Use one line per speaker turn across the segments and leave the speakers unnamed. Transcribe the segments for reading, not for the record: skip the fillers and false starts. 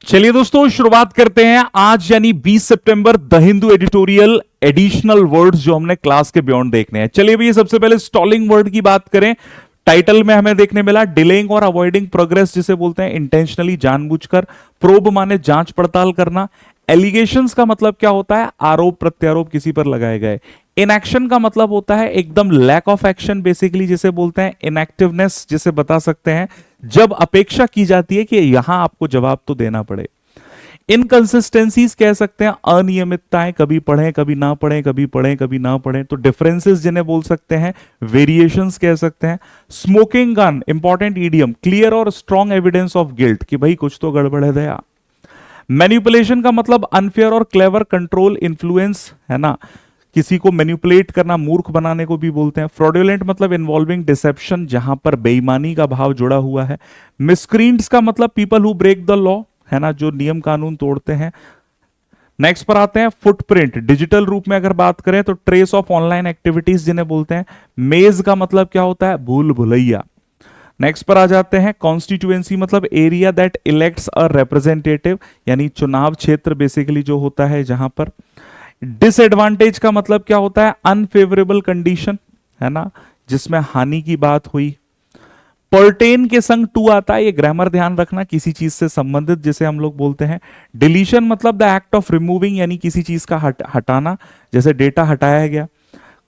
चलिए दोस्तों शुरुआत करते हैं आज यानी 20 सितंबर the Hindu editorial additional words जो हमने क्लास के बियॉन्ड देखने हैं। चलिए भैया सबसे पहले स्टॉलिंग वर्ड की बात करें। टाइटल में हमें देखने मिला डिलेइंग और अवॉइडिंग प्रोग्रेस जिसे बोलते हैं इंटेंशनली जानबूझकर। प्रोब माने जांच पड़ताल करना। एलिगेशंस का मतलब क्या होता है? आरोप प्रत्यारोप किसी पर लगाए गए। इनएक्शन का मतलब होता है एकदम लैक ऑफ एक्शन बेसिकली जिसे बोलते हैं इनएक्टिवनेस जिसे बता सकते हैं जब अपेक्षा की जाती है कि यहां आपको जवाब तो देना पड़े। इनकंसिस्टेंसीज कह सकते हैं अनियमितताएं, कभी पढ़ें कभी ना पढ़ें, कभी पढ़ें कभी ना पढ़ें। तो डिफरेंसेस जिन्हें बोल सकते हैं वेरिएशंस कह सकते हैं। Smoking gun important idiom, clear और स्ट्रॉन्ग एविडेंस ऑफ गिल्ट कि भाई कुछ तो गड़बड़ है दया। मैनिपुलेशन का मतलब अनफेयर और क्लेवर कंट्रोल इन्फ्लुएंस है ना, किसी को मैनिपुलेट करना, मूर्ख बनाने को भी बोलते हैं। फ्रॉडुलेंट मतलब इन्वॉल्विंग डिसेप्शन जहां पर बेईमानी का भाव जुड़ा हुआ है। मिसक्रींट्स का मतलब people who break the law है ना, जो नियम कानून तोड़ते हैं। नेक्स्ट पर आते हैं फुटप्रिंट डिजिटल रूप में अगर बात करें तो ट्रेस ऑफ ऑनलाइन एक्टिविटीज जिन्हें बोलते हैं। मेज का मतलब क्या होता है? भूल भुलैया। नेक्स्ट पर आ जाते हैं कॉन्स्टिट्यूएंसी मतलब area that elects a representative यानी चुनाव क्षेत्र बेसिकली जो होता है जहां पर। डिसएडवांटेज का मतलब क्या होता है? अनफेवरेबल कंडीशन है ना, जिसमें हानि की बात हुई। पर्टेन के संग टू आता है, ये ग्रामर ध्यान रखना, किसी चीज से संबंधित जिसे हम लोग बोलते हैं। डिलीशन मतलब द एक्ट ऑफ रिमूविंग यानी किसी चीज का हटाना, जैसे डेटा हटाया गया।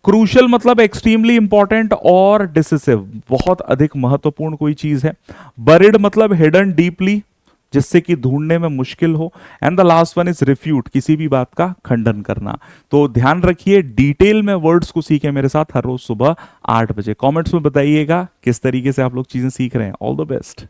क्रूशल मतलब एक्सट्रीमली इंपॉर्टेंट और डिसिसिव, बहुत अधिक महत्वपूर्ण कोई चीज है। बरिड मतलब हिडन डीपली, जिससे कि ढूंढने में मुश्किल हो। And the last one is refute, किसी भी बात का खंडन करना। तो ध्यान रखिए, डिटेल में वर्ड्स को सीखें मेरे साथ हर रोज सुबह 8 बजे। कमेंट्स में बताइएगा किस तरीके से आप लोग चीजें सीख रहे हैं। All the best.